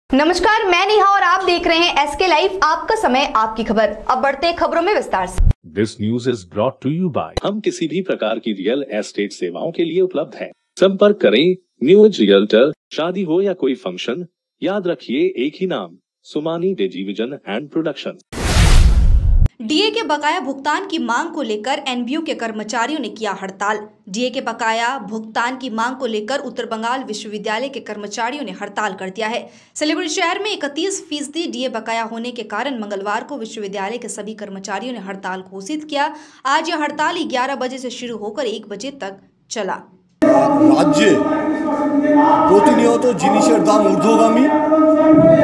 नमस्कार, मैं नेहा और आप देख रहे हैं एसके लाइव, आपका समय आपकी खबर। अब बढ़ते हैं खबरों में विस्तार से। This news is brought to you by हम किसी भी प्रकार की रियल एस्टेट सेवाओं के लिए उपलब्ध हैं। संपर्क करें न्यू एज रियल्टर। शादी हो या कोई फंक्शन, याद रखिए एक ही नाम, Sumani division and production. DA के बकाया भुगतान की मांग को लेकर एनबीयू के कर्मचारियों ने किया हड़ताल। डीए के बकाया भुगतान की मांग को लेकर उत्तर बंगाल विश्वविद्यालय के कर्मचारियों ने हड़ताल कर दिया है। सिलीगुड़ी शहर में 31% डीए बकाया होने के कारण मंगलवार को विश्वविद्यालय के सभी कर्मचारियों ने हड़ताल घोषित किया। आज यह हड़ताल 11 बजे से शुरू होकर 1 बजे तक चला। राज्य प्रतिनियत जिनिसेर दाम ऊर्ध्वगामी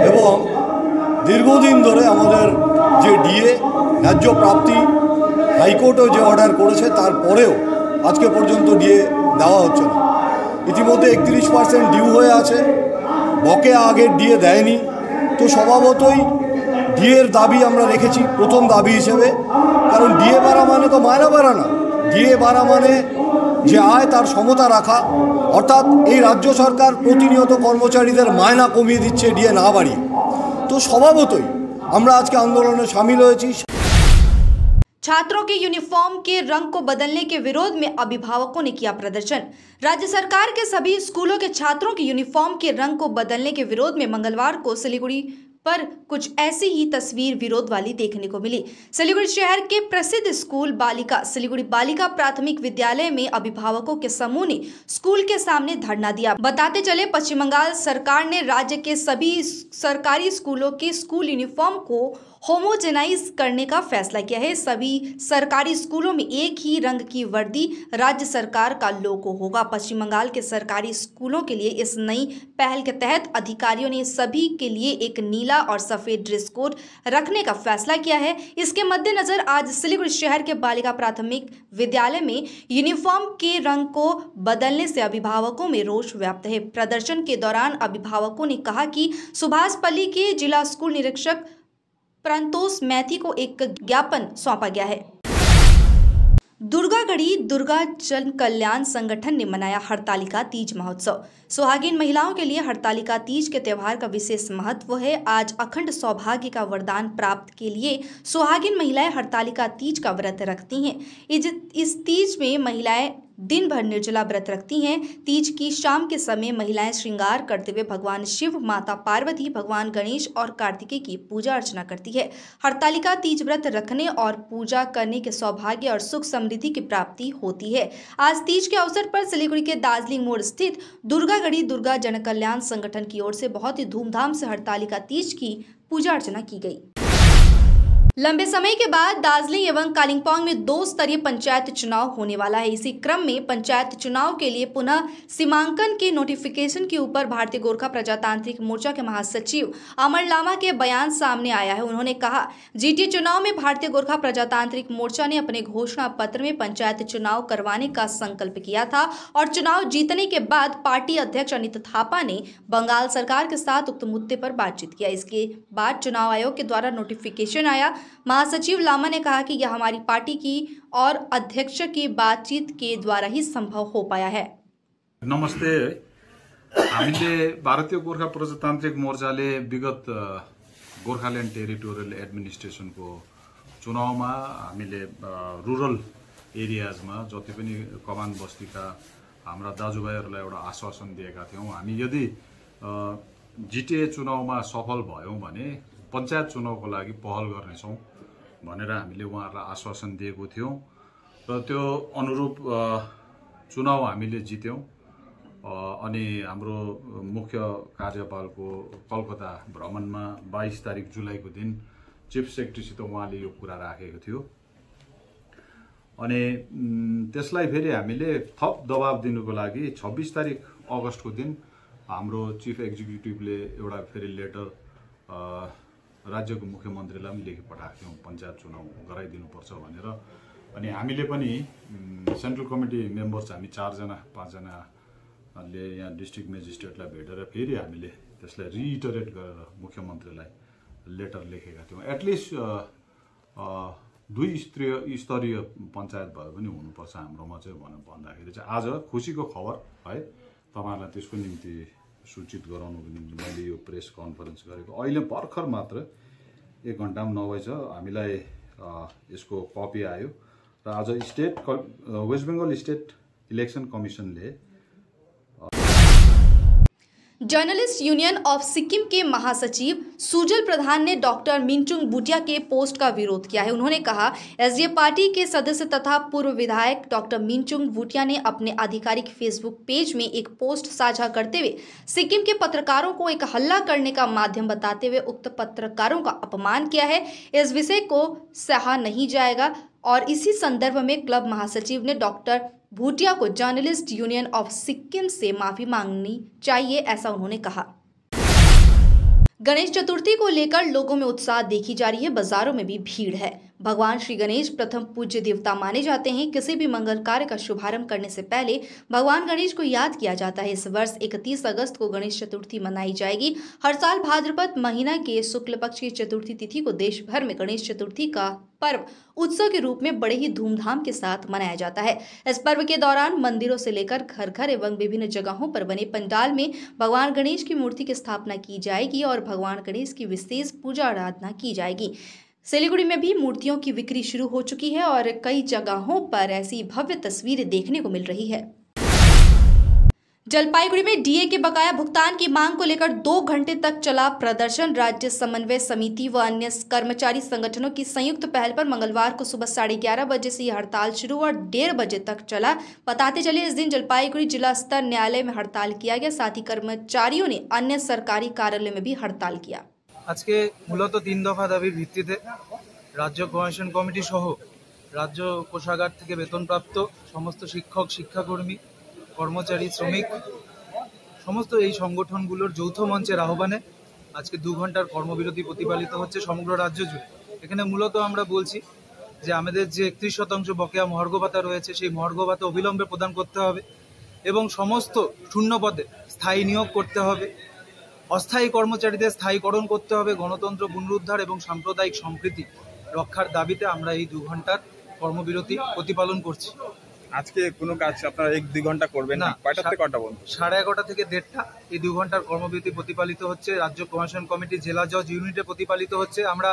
एवं दीर्घदिन धरे आमादेर जे डीए न्याয্য प्राप्ति हाईकोर्टও যে অর্ডার করেছে তারপরেও আজকে পর্যন্ত ডিএ দেওয়া হচ্ছে না। ইতিমধ্যে 31% ডিউ হয়ে আছে, বকেয়া আগের ডিএ দেয়নি। তো স্বভাবতই ডিএর দাবি আমরা রেখেছি প্রথম দাবি হিসেবে, কারণ ডিএ বাড়া মানে তো মায়না বাড়া না, ডিএ বাড়া মানে যে আয় তার সমতা রাখা। অর্থাৎ এই রাজ্য সরকার প্রতিনিয়ত কর্মচারীদের মায়না কমিয়ে দিচ্ছে ডিএ না বাড়িয়ে। তো স্বভাবতই আমরা আজকে আন্দোলনে শামিল হয়েছি। छात्रों के यूनिफॉर्म के रंग को बदलने के विरोध में अभिभावकों ने किया प्रदर्शन। राज्य सरकार के सभी स्कूलों के छात्रों के यूनिफॉर्म के रंग को बदलने के विरोध में मंगलवार को सिलीगुड़ी पर कुछ ऐसी ही तस्वीर विरोध वाली देखने को मिली। सिलीगुड़ी शहर के प्रसिद्ध स्कूल सिलीगुड़ी बालिका प्राथमिक विद्यालय में अभिभावकों के समूह ने स्कूल के सामने धरना दिया। बताते चले, पश्चिम बंगाल सरकार ने राज्य के सभी सरकारी स्कूलों के स्कूल यूनिफॉर्म को होमोजेनाइज करने का फैसला किया है। सभी सरकारी स्कूलों में एक ही रंग की वर्दी राज्य सरकार का लोगो होगा। पश्चिम बंगाल के सरकारी स्कूलों के लिए इस नई पहल के तहत अधिकारियों ने सभी के लिए एक नीला और सफेद ड्रेस कोड रखने का फैसला किया है। इसके मद्देनजर आज सिलीगुड़ी शहर के बालिका प्राथमिक विद्यालय में यूनिफॉर्म के रंग को बदलने से अभिभावकों में रोष व्याप्त है। प्रदर्शन के दौरान अभिभावकों ने कहा कि सुभाषपल्ली के जिला स्कूल निरीक्षक प्रंतोष मैथी को एक ज्ञापन सौंपा गया है। दुर्गागढ़ी दुर्गा जन कल्याण संगठन ने मनाया हरतालिका तीज महोत्सव। सुहागिन महिलाओं के लिए हरतालिका तीज के त्यौहार का विशेष महत्व है। आज अखंड सौभाग्य का वरदान प्राप्त के लिए सुहागिन महिलाएं हरतालिका तीज का व्रत रखती हैं। इस तीज में महिलाएं दिन भर निर्जला व्रत रखती हैं। तीज की शाम के समय महिलाएं श्रृंगार करते हुए भगवान शिव, माता पार्वती, भगवान गणेश और कार्तिकेय की पूजा अर्चना करती है। हरतालिका तीज व्रत रखने और पूजा करने के सौभाग्य और सुख समृद्धि की प्राप्ति होती है। आज तीज के अवसर पर सिलीगुड़ी के दार्जिलिंग मोड़ स्थित दुर्गागढ़ी दुर्गा जन कल्याण संगठन की ओर से बहुत ही धूमधाम से हरतालिका तीज की पूजा अर्चना की गई। लंबे समय के बाद दार्जिलिंग एवं कालिम्पोंग में 2 स्तरीय पंचायत चुनाव होने वाला है। इसी क्रम में पंचायत चुनाव के लिए पुनः सीमांकन के नोटिफिकेशन के ऊपर भारतीय गोरखा प्रजातांत्रिक मोर्चा के महासचिव अमर लामा के बयान सामने आया है। उन्होंने कहा, जीटीए चुनाव में भारतीय गोरखा प्रजातांत्रिक मोर्चा ने अपने घोषणा पत्र में पंचायत चुनाव करवाने का संकल्प किया था और चुनाव जीतने के बाद पार्टी अध्यक्ष अनित थापा ने बंगाल सरकार के साथ उक्त मुद्दे पर बातचीत किया। इसके बाद चुनाव आयोग के द्वारा नोटिफिकेशन आया। महासचिव लामा ने कहा कि यह हमारी पार्टी की और अध्यक्ष की बातचीत के द्वारा ही संभव हो पाया है। नमस्ते। हामीले भारतीय गोरखा प्रजातान्त्रिक मोर्चाले विगत गोर्खाल्यान्ड टेरिटोरियल एडमिनिस्ट्रेसनको चुनावमा हामीले रुरल एरियाजमा जति पनि कमान बस्तीका हाम्रा दाजुभाइहरूलाई एउटा आश्वासन दिएका थियौं। हामी यदि जीटीए चुनावमा सफल भयौं भने पंचायत चुनावको लागि पहल गर्नेछौं भनेर हामीले उहाँहरूलाई आश्वासन दिएको थियौं र त्यो अनुरूप चुनाव हामीले जित्यौं। अनि हाम्रो मुख्य कार्यपालको कलकत्ता भ्रमणमा 22 तारिक जुलाईको दिन चीफ सेक्रेटरीसित उहाँले यो कुरा राखेको थियो। अनि त्यसलाई फेरि हामीले थप दबाब दिनुको लागि 26 तारिक अगस्तको दिन हाम्रो चीफ एक्जिक्युटिभले एउटा फेरि लेटर राज्यको मुख्यमन्त्रीलाई पनि लेखि पठाएको थियौं, पञ्चायत चुनाव गराइदिनुपर्छ भनेर। अनि हामीले पनि सेन्ट्रल कमिटी मेम्बर्स हामी 4 जना 5 जनाले यहाँ डिस्ट्रिक्ट मेजिस्ट्रेटलाई भेटेर फेरि हामीले त्यसलाई रिइटरेट गरेर मुख्यमन्त्रीलाई लेटर लेखेका थियौं। एटलिस्ट 2 स्तरीय पञ्चायत भए पनि हुनुपर्छ हाम्रोमा चाहिँ भनेर भन्दाखेरि चाहिँ आज खुसीको खबर है, तपाईहरुलाई त्यसको निम्ति सूचित गराउनुको निम्ति मैले यो प्रेस कन्फरेन्स गरेको। अहिले भर्खर मात्र 1 घण्टा नभएछ हामीलाई यसको कपी आयो र आज वेस्ट बेंगल स्टेट इलेक्शन कमिसनले जर्नलिस्ट यूनियन ऑफ सिक्किम के महासचिव सुजल प्रधान ने डॉक्टर मिंचुंग भूटिया के पोस्ट का विरोध किया है। उन्होंने कहा, एसडीएफ पार्टी के सदस्य तथा पूर्व विधायक डॉक्टर मिंचुंग भूटिया ने अपने आधिकारिक फेसबुक पेज में एक पोस्ट साझा करते हुए सिक्किम के पत्रकारों को एक हल्ला करने का माध्यम बताते हुए उक्त पत्रकारों का अपमान किया है। इस विषय को सहा नहीं जाएगा और इसी संदर्भ में क्लब महासचिव ने डॉक्टर भूटिया को जर्नलिस्ट यूनियन ऑफ सिक्किम से माफी मांगनी चाहिए, ऐसा उन्होंने कहा। गणेश चतुर्थी को लेकर लोगों में उत्साह देखी जा रही है, बाजारों में भी भीड़ है। भगवान श्री गणेश प्रथम पूज्य देवता माने जाते हैं। किसी भी मंगल कार्य का शुभारंभ करने से पहले भगवान गणेश को याद किया जाता है। इस वर्ष 31 अगस्त को गणेश चतुर्थी मनाई जाएगी। हर साल भाद्रपद महीना के शुक्ल पक्ष की चतुर्थी तिथि को देश भर में गणेश चतुर्थी का पर्व उत्सव के रूप में बड़े ही धूमधाम के साथ मनाया जाता है। इस पर्व के दौरान मंदिरों से लेकर घर घर एवं विभिन्न जगहों पर बने पंडाल में भगवान गणेश की मूर्ति की स्थापना की जाएगी और भगवान गणेश की विशेष पूजा आराधना की जाएगी। सिलीगुड़ी में भी मूर्तियों की बिक्री शुरू हो चुकी है और कई जगहों पर ऐसी भव्य तस्वीरें देखने को मिल रही है। जलपाईगुड़ी में डीए के बकाया भुगतान की मांग को लेकर 2 घंटे तक चला प्रदर्शन। राज्य समन्वय समिति व अन्य कर्मचारी संगठनों की संयुक्त पहल पर मंगलवार को सुबह 11:30 बजे से यह हड़ताल शुरू और 1:30 बजे तक चला। बताते चले, इस दिन जलपाईगुड़ी जिला स्तर न्यायालय में हड़ताल किया गया। साथ ही कर्मचारियों ने अन्य सरकारी कार्यालय में भी हड़ताल किया। আজকে মূলত 3 দফা দাবির ভিত্তিতে রাজ্য কমিশন কমিটি সহ রাজ্য কোষাগার থেকে বেতনপ্রাপ্ত সমস্ত শিক্ষক, শিক্ষাকর্মী, কর্মচারী, শ্রমিক সমস্ত এই সংগঠনগুলোর যৌথ মঞ্চের আহ্বানে আজকে 2 ঘন্টার কর্মবিরতি প্রতিপালিত হচ্ছে সমগ্র রাজ্য জুড়ে। এখানে মূলত আমরা বলছি যে আমাদের যে 31% বকেয়া মহার্ঘ ভাতা রয়েছে সেই মহার্ঘ ভাতা অবিলম্বে প্রদান করতে হবে এবং সমস্ত শূন্য পদে স্থায়ী নিয়োগ করতে হবে। অস্থায়ী কর্মচারীদের স্থায়ীকরণ করতে হবে। গণতন্ত্র পুনরুদ্ধার এবং সাম্প্রদায়িক সম্প্রীতি রক্ষার দাবিতে আমরা এই 2 ঘন্টার কর্মবিরতি প্রতিপালন করছি। আজকে কোনো কাজ আপনারা 1-2 ঘন্টা করবেন না? কয়টা থেকে কয়টা পর্যন্ত? 11:30 থেকে 1:30 এই 2 ঘন্টার কর্মবিরতি প্রতিপালিত হচ্ছে। রাজ্য কমিশন কমিটি জেলা জজ ইউনিটে প্রতিপালিত হচ্ছে। আমরা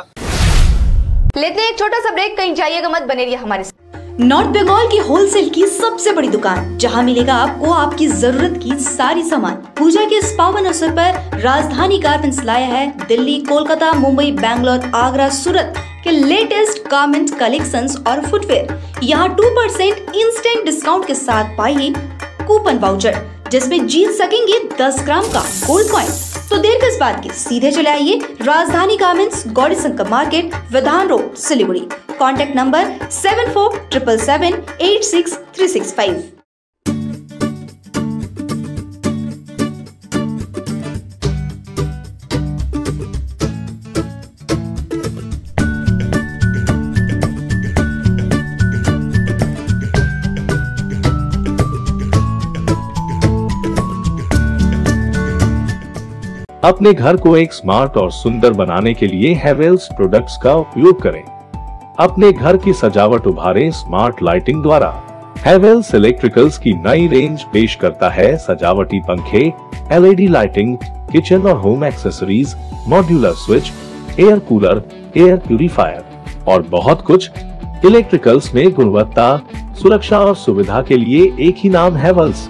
लेते हैं एक छोटा सा ब्रेक, कहीं जाइएगा मत, बने रहिए हमारे साथ। नॉर्थ बंगाल की होलसेल की सबसे बड़ी दुकान, जहां मिलेगा आपको आपकी जरूरत की सारी सामान। पूजा के इस पावन अवसर पर राजधानी गारमेंट्स लाया है दिल्ली, कोलकाता, मुंबई, बैंगलोर, आगरा, सूरत के लेटेस्ट गारमेंट कलेक्शंस और फुटवेयर। यहाँ 2% इंस्टेंट डिस्काउंट के साथ पाइए कूपन वाउचर, जिसमें जीत सकेंगे 10 ग्राम का गोल्ड कॉइन। तो देर किस बात की, सीधे चले आइए Rajdhani garments, Gauri Shankar market, Vidhan road, Siliguri. Contact number 7477786365। अपने घर को एक स्मार्ट और सुंदर बनाने के लिए हैवेल्स प्रोडक्ट्स का उपयोग करें। अपने घर की सजावट उभारें स्मार्ट लाइटिंग द्वारा। हैवेल्स इलेक्ट्रिकल्स की नई रेंज पेश करता है सजावटी पंखे, एलईडी लाइटिंग, किचन और home accessories, modular switch, air cooler, air purifier और बहुत कुछ। इलेक्ट्रिकल्स में गुणवत्ता, सुरक्षा और सुविधा के लिए एक ही नाम हैवेल्स।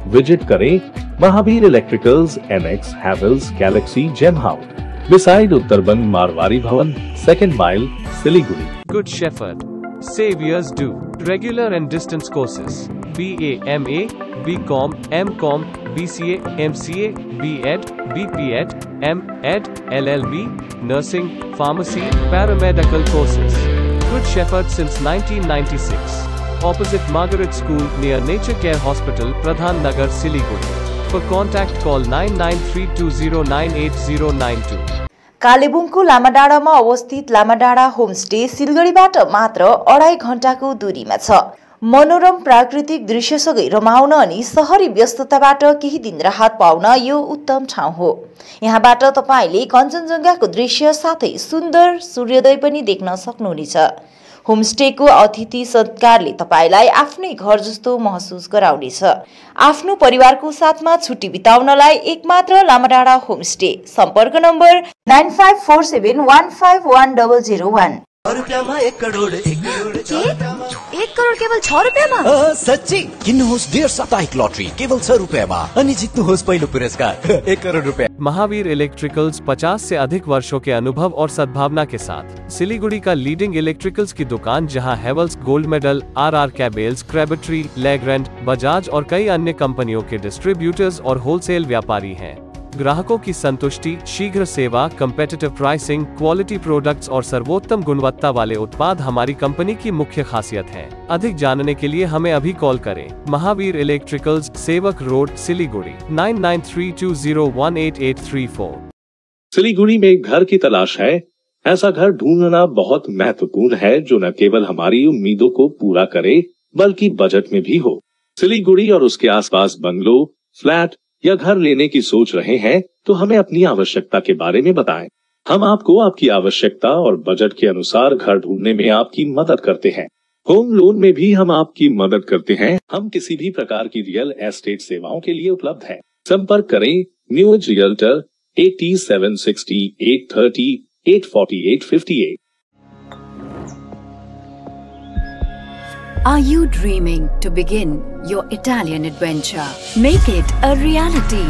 विजिट करें Mahavir electricals, NX Havells galaxy gem house, beside उत्तरबंद Marwari Bhawan, 2nd mile, Siliguri. Good Shepherd. Saviors do regular and distance courses: BA, MA, BCom, MCom, BCA, MCA, BEd, BPEd, MEd, LLB, nursing, pharmacy, paramedical courses. Good Shepherd since 1996. Opposite Margaret School near Nature Care Hospital, Pradhan Nagar, Siliguri. For contact call 9932098092. कालेबुङको लामाडाँडामा अवस्थित लामाडाँडा homestay सिलगढीबाट मात्र 2.5 घण्टाको दूरीमा छ। मनोरम प्राकृतिक दृश्यसँगै रमाउन अनि शहरी व्यस्तताबाट केही दिन राहत पाउन यो उत्तम ठाउँ हो। यहाँबाट तपाईले कञ्चनजङ्घाको दृश्य साथै सुन्दर सूर्योदय पनि देख्न सक्नुहुनेछ। होमस्टेको अतिथि सत्कारले तपाईलाई आफ्नै घर जस्तो महसुस गराउनेछ। आफ्नो परिवारको साथमा छुट्टी बिताउनलाई एकमात्र लामाडाँडा होमस्टे। सम्पर्क नम्बर 9547151001। 1 करोड केवल 6 रुपैयाँमा? सच्ची किन्नुहोस् डेढ साप्ताहिक लटरी केवल 6 रुपैयाँमा अनि जित्नुहोस् पहिलो पुरस्कार 1 करोड़ रुपया। महावीर इलेक्ट्रिकल्स 50 से अधिक वर्षों के अनुभव और सद्भावना के साथ सिलीगुड़ी का लीडिंग इलेक्ट्रिकल्स की दुकान, जहां Havells, gold medal, RR cables, Crabtree, Legrand, Bajaj और कई अन्य कंपनियों के डिस्ट्रीब्यूटर्स और होलसेल व्यापारी हैं। ग्राहकों की संतुष्टि, शीघ्र सेवा, कम्पेटिटिव प्राइसिंग, क्वालिटी प्रोडक्ट्स और सर्वोत्तम गुणवत्ता वाले उत्पाद हमारी कंपनी की मुख्य खासियत है। अधिक जानने के लिए हमें अभी कॉल करें। महावीर इलेक्ट्रिकल्स, सेवक रोड, सिलीगुड़ी 9932018834। सिलीगुड़ी में घर की तलाश है? ऐसा घर ढूंढना बहुत महत्वपूर्ण है जो न केवल हमारी उम्मीदों को पूरा करे बल्कि बजट में भी हो। सिलीगुड़ी और उसके आसपास बंगलो, फ्लैट या घर लेने की सोच रहे हैं तो हमें अपनी आवश्यकता के बारे में बताएं। हम आपको आपकी आवश्यकता और बजट के अनुसार घर ढूंढने में आपकी मदद करते हैं। होम लोन में भी हम आपकी मदद करते हैं। हम किसी भी प्रकार की रियल एस्टेट सेवाओं के लिए उपलब्ध हैं। संपर्क करें new age realtor 8760 830 84858। Are you dreaming to begin your Italian adventure? Make it a reality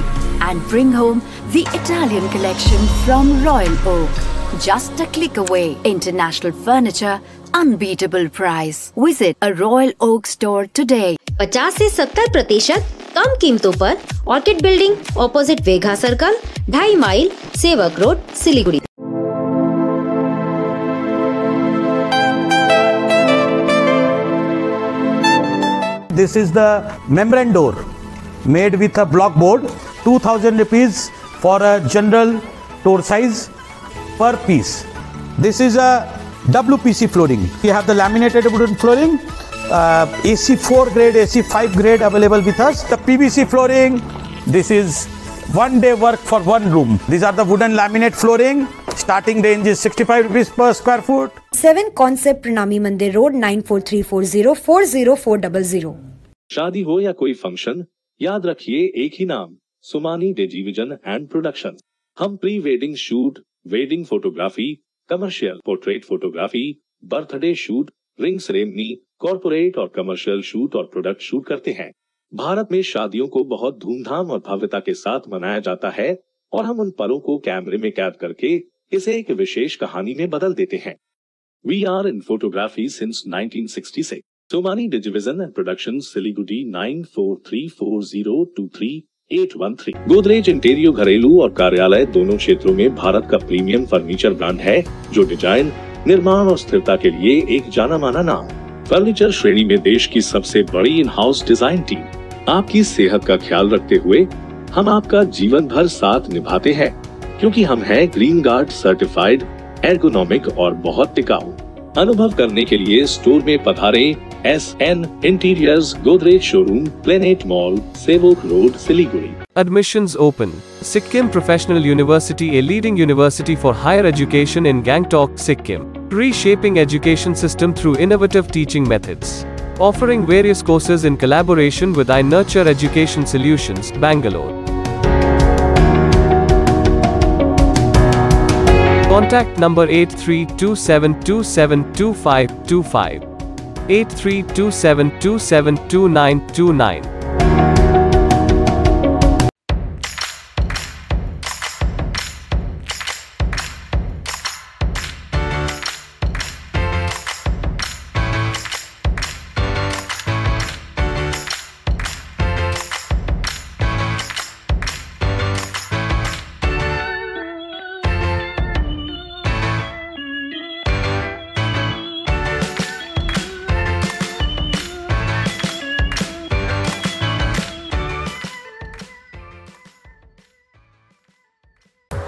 and bring home the Italian collection from Royal Oak. Just a click away. International furniture, unbeatable price. Visit a Royal Oak store today. 50 से 70% कम कीमतों पर orchid building, opposite Vega circle, 2.5 mile, Sevoke road, Siliguri. This is the membrane door made with a block board, 2000 rupees for a general door size per piece. This is a WPC flooring. We have the laminated wooden flooring, AC4 grade, AC5 grade available with us. The PVC flooring, this is 1 day work for 1 room. These are the wooden laminate flooring. Starting range is 65 rupees per square foot. 7 Concept प्रणामी मंदिर road 9434040400। शादी हो या कोई function, याद रखिए एक ही नाम, Sumani डिजीविजन and production. हम pre wedding shoot, wedding photography, commercial portrait photography, birthday shoot, ring ceremony, corporate और कमर्शियल शूट और प्रोडक्ट शूट करते हैं। भारत में शादियों को बहुत धूमधाम और भव्यता के साथ मनाया जाता है और हम उन पलों को कैमरे में कैद करके इसे एक विशेष कहानी में बदल देते हैं। We are in photography since 1966. Somani Digivision and Productions, Siliguri 9434023813। Godrej इंटीरियो घरेलू और कार्यालय दोनों क्षेत्रों में भारत का प्रीमियम फर्नीचर ब्रांड है जो डिजाइन, निर्माण और स्थिरता के लिए एक जाना माना नाम। फर्नीचर श्रेणी में देश की सबसे बड़ी इन हाउस डिजाइन टीम। आपकी सेहत का ख्याल रखते हुए हम आपका जीवन भर साथ निभाते हैं क्योंकि हम हैं ग्रीन गार्ड सर्टिफाइड, एर्गोनॉमिक और बहुत टिकाऊ। अनुभव करने के लिए स्टोर में पधारें। SN interiors, Godrej showroom, planet mall, Sevoke road, Siliguri. Admissions open. Sikkim Professional University, a leading university for higher education in Gangtok, Sikkim. Reshaping education system through innovative teaching methods. Offering various courses in collaboration with iNurture Education Solutions, Bangalore. Contact number 8327272525, 8327272929.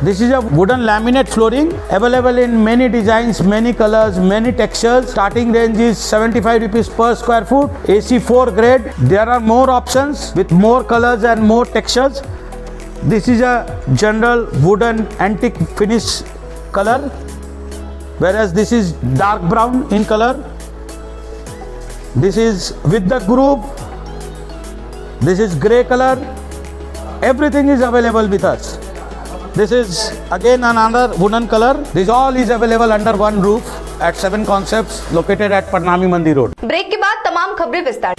This is a wooden laminate flooring available in many designs, many colors, many textures. Starting range is 75 rupees per square foot. AC4 grade. There are more options with more colors and more textures. This is a general wooden antique finish color, whereas this is dark brown in color. This is with the group. This is grey color. Everything is available with us. This is again another wooden color. This all is available under one roof at 7 Concepts located at Parnami Mandi Road. Break के बाद तमाम खबरें विस्तार।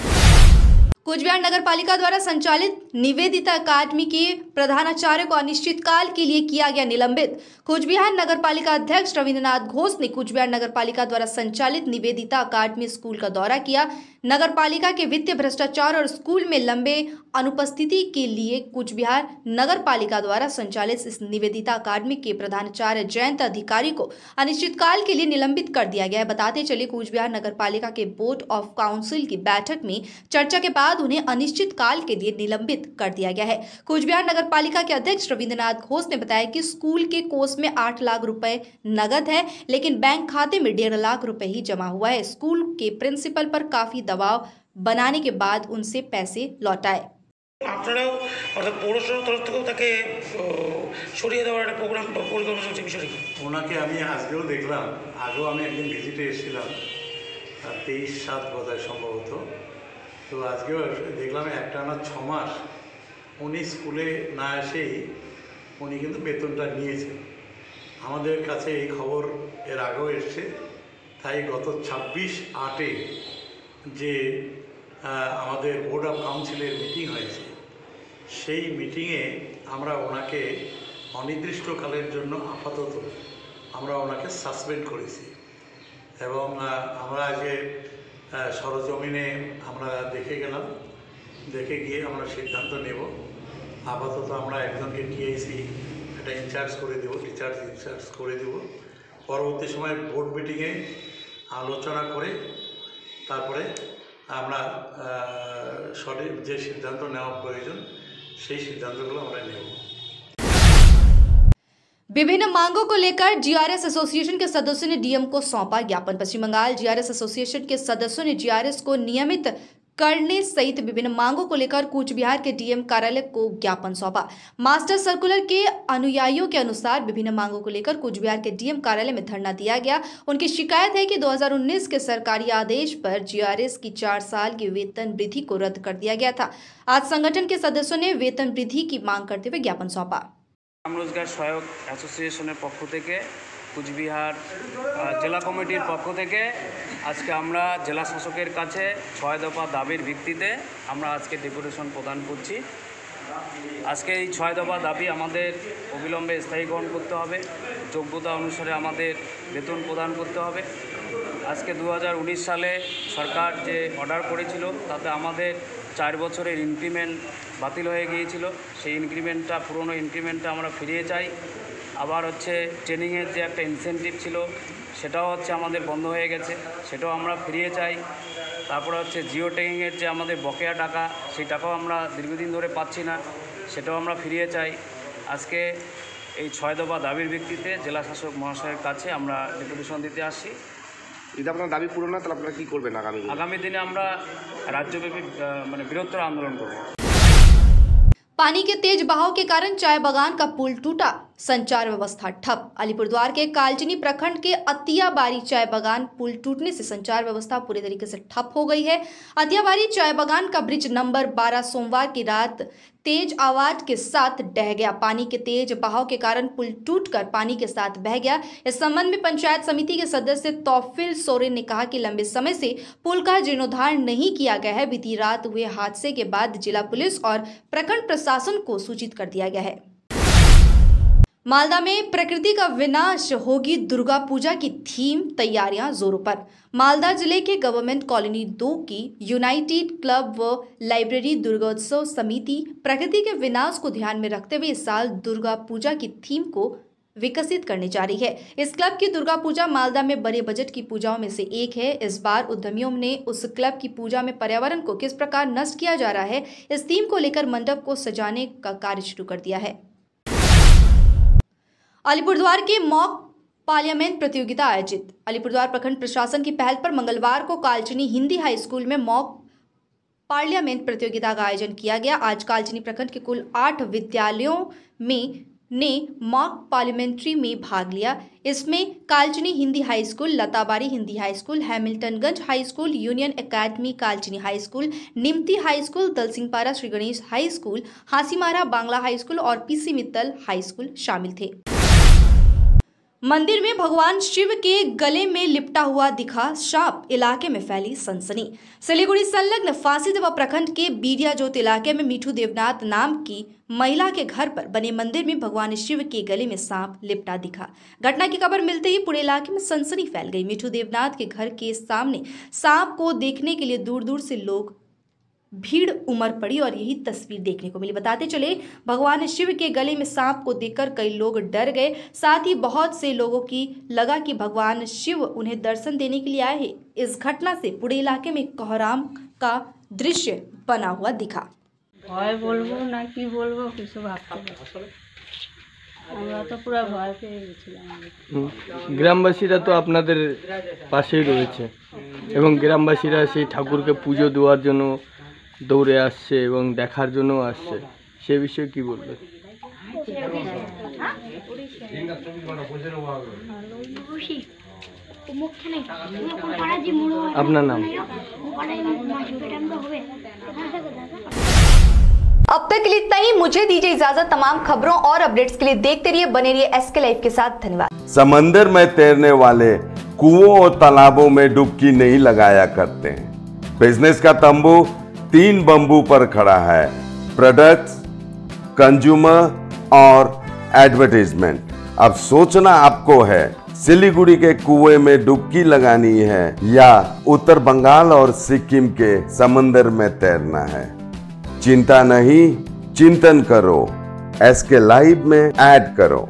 कूचबिहार नगर पालिका द्वारा संचालित निवेदिता अकादमी के प्रधानाचार्य को अनिश्चितकाल के लिए किया गया निलंबित। कूचबिहार नगर पालिका अध्यक्ष रविंद्रनाथ घोष ने कूचबिहार नगर पालिका द्वारा संचालित निवेदिता अकादमी स्कूल का दौरा किया। नगर पालिका के वित्तीय भ्रष्टाचार और स्कूल में लंबे अनुपस्थिति के लिए कूचबिहार नगर पालिका द्वारा संचालित इस निवेदिता अकादमी के प्रधानाचार्य जयंत अधिकारी को अनिश्चितकाल के लिए निलंबित कर दिया गया है। बताते चले कूचबिहार नगर पालिका के बोर्ड ऑफ काउंसिल की बैठक में चर्चा के बाद उन्हें अनिश्चितकाल के लिए निलंबित कर दिया गया है। कूचबिहार नगर पालिका के अध्यक्ष रविंद्रनाथ घोष ने बताया कि स्कूल के कोष में 8 लाख रुपए नगद है, लेकिन बैंक खाते में 1.5 लाख रुपए ही जमा हुआ है। स्कूल के प्रिंसिपल पर काफी दबाव बनाने के बाद उनसे पैसे लौटाए। আপনারাও অর্থাৎ পৌরসভার তরফ থেকেও তাকে সরিয়ে দেওয়ার একটা প্রোগ্রাম পরিকল্পনা চলছে বিষয়টি ওনাকে আমি আজকেও দেখলাম, আগেও আমি একদিন ভিজিটে এসেছিলাম 23/7 বোধহয় সম্ভবত। তো আজকেও দেখলাম একটানা 6 মাস উনি স্কুলে না এসেই উনি কিন্তু বেতনটা নিয়েছেন। আমাদের কাছে এই খবর এর আগেও এসছে, তাই গত 26/8-এ যে আমাদের বোর্ড অফ কাউন্সিলের মিটিং হয়েছে, সেই মিটিংয়ে আমরা ওনাকে অনির্দিষ্টকালের জন্য আপাতত আমরা ওনাকে সাসপেন্ড করেছি এবং আমরা আজকে সরজমিনে আমরা দেখে গেলাম। দেখে গিয়ে আমরা সিদ্ধান্ত নেব। আপাতত আমরা একজনকে টিআইসি একটা ইনচার্জ করে দেব, টিচার্স ইনচার্জ করে দেব। পরবর্তী সময় বোর্ড মিটিংয়ে আলোচনা করে তারপরে আমরা সঠিক যে সিদ্ধান্ত নেওয়া প্রয়োজন সেই সিদ্ধান্তগুলো আমরা নেব। विभिन्न मांगों को लेकर जीआरएस एसोसिएशन के सदस्यों ने डीएम को सौंपा ज्ञापन। पश्चिम बंगाल जीआरएस एसोसिएशन के सदस्यों ने जीआरएस को नियमित करने सहित विभिन्न मांगों को लेकर कूचबिहार के डीएम कार्यालय को ज्ञापन सौंपा। मास्टर सर्कुलर के अनुयायियों के अनुसार विभिन्न मांगों को लेकर कूचबिहार के डीएम कार्यालय में धरना दिया गया। उनकी शिकायत है कि 2019 के सरकारी आदेश पर जीआरएस की 4 साल की वेतन वृद्धि को रद्द कर दिया गया था। आज संगठन के सदस्यों ने वेतन वृद्धि की मांग करते हुए ज्ञापन सौंपा। रोजगार सहायक एसोसिएशনের পক্ষ থেকে কুচবিহার জেলা কমিটির পক্ষ থেকে আজকে আমরা জেলা শাসকের কাছে 6 দফা দাবির ভিত্তিতে আমরা আজকে ডেপুটেশন প্রদান করছি। আজকে এই 6 দফা দাবি আমাদের অবিলম্বে স্থায়ীকরণ করতে হবে, যোগ্যতা অনুসারে আমাদের বেতন প্রদান করতে হবে। আজকে 2019 সালে সরকার যে অর্ডার করেছিল তাতে আমাদের 4 বছরের ইনক্রিমেন্ট বাতিল হয়ে গিয়েছিল। সেই ইনক্রিমেন্টটা পুরনো ইনক্রিমেন্টটা আমরা ফিরিয়ে চাই। আবার হচ্ছে ট্রেনিংয়ের যে একটা ইনসেন্টিভ ছিল সেটাও হচ্ছে আমাদের বন্ধ হয়ে গেছে, সেটাও আমরা ফিরিয়ে চাই। তারপরে হচ্ছে জিও ট্যাগিংয়ের যে আমাদের বকেয়া টাকা সেই টাকাও আমরা দীর্ঘদিন ধরে পাচ্ছি না, সেটাও আমরা ফিরিয়ে চাই। আজকে এই 6 দফা দাবির ভিত্তিতে জেলা শাসক মহাশয়ের কাছে আমরা ডেপুটেশন দিতে আসছি। যদি আপনার দাবি পূরণ না তাহলে আপনারা কী করবেন আগামী দিনে? আমরা রাজ্যব্যাপী বৃহত্তর आंदोलन করব। पानी के तेज बहाव के कारण चाय बागान का पुल टूटा, संचार व्यवस्था ठप। अलीपुरद्वार के कालचिनी प्रखंड के अतियाबारी चाय बागान पुल टूटने से संचार व्यवस्था पूरी तरीके से ठप हो गई है। अतियाबारी चाय बागान का ब्रिज नंबर 12 सोमवार की रात तेज आवाज के साथ ढह गया। पानी के तेज बहाव के कारण पुल टूटकर पानी के साथ बह गया। इस संबंध में पंचायत समिति के सदस्य तौफिल सोरेन ने कहा कि लंबे समय से पुल का जीर्णोद्धार नहीं किया गया है। बीती रात हुए हादसे के बाद जिला पुलिस और प्रखंड प्रशासन को सूचित कर दिया गया है। मालदा में प्रकृति का विनाश होगी दुर्गा पूजा की थीम, तैयारियां जोरों पर। मालदा जिले के गवर्नमेंट कॉलोनी 2 की यूनाइटेड क्लब व लाइब्रेरी दुर्गोत्सव समिति प्रकृति के विनाश को ध्यान में रखते हुए इस साल दुर्गा पूजा की थीम को विकसित करने जा रही है। इस क्लब की दुर्गा पूजा मालदा में बड़े बजट की पूजाओं में से एक है। इस बार उद्यमियों ने उस क्लब की पूजा में पर्यावरण को किस प्रकार नष्ट किया जा रहा है, इस थीम को लेकर मंडप को सजाने का कार्य शुरू कर दिया है। अलीपुरद्वार के मॉक पार्लियामेंट प्रतियोगिता आयोजित। अलीपुरद्वार प्रखंड प्रशासन की पहल पर मंगलवार को कालचिनी हिंदी हाई स्कूल में मॉक पार्लियामेंट प्रतियोगिता का आयोजन किया गया। आज कालचिनी प्रखंड के कुल 8 विद्यालयों में ने मॉक पार्लियामेंट्री में भाग लिया। इसमें Kalchini Hindi high school, Latabari Hindi high school, Hamiltonganj high school, union academy Kalchini high school, Nimti high school, Dalsinghpara Shri Ganesh high school, Hasimara Bangla high school और पीसी मित्तल हाई स्कूल शामिल थे। मंदिर में भगवान शिव के गले में लिपटा हुआ दिखा सांप, इलाके में फैली सनसनी। सिलीगुड़ी संलग्न फांसीदेवा प्रखंड के बीडियाजोत इलाके में मीठू देवनाथ नाम की महिला के घर पर बने मंदिर में भगवान शिव के गले में सांप लिपटा दिखा। घटना की खबर मिलते ही पूरे इलाके में सनसनी फैल गई। मीठू देवनाथ के घर के सामने सांप को देखने के लिए दूर दूर से लोग भीड़ उमड़ पड़ी और यही तस्वीर देखने को मिली। बताते चले, भगवान शिव के गले में सांप को देखकर कई लोग डर गए। साथ ही बहुत से लोगों की लगा कि भगवान शिव उन्हें दर्शन देने के लिए आए हैं। इस घटना से पूरे इलाके में कोहराम का दृश्य बना हुआ दिखा। ভয় বলবো না কি বলবো কিছু ভাবতে পারছি আমরা তো পুরো ভয় পেয়ে গেছিলাম। গ্রামবাসীরা তো আপনাদের পাশেই রয়েছে এবং গ্রামবাসীরা সেই ঠাকুরকে পুজো দেওয়ার জন্য দৌড়ে আসছে এবং দেখার জন্য আসছে, সে বিষয়ে কি বলবে? আপনার নাম? अब तक के लिए इतना ही। मुझे दीजिए इजाजत। तमाम खबरों और अपडेट्स के लिए देखते रहिए, बने रहिए एसके लाइव के साथ। धन्यवाद। समंदर में तैरने वाले कुओं और तालाबों में डुबकी नहीं लगाया करते हैं। बिजनेस का तंबू 3 बंबू पर खड़ा है: प्रोडक्ट्स, कंज्यूमर और एडवर्टाइजमेंट। अब सोचना आपको है, सिलीगुड़ी के कुएं में डुबकी लगानी है या उत्तर बंगाल और सिक्किम के समंदर में तैरना है। चिंता नहीं, चिंतन करो, एसके लाइव में ऐड करो।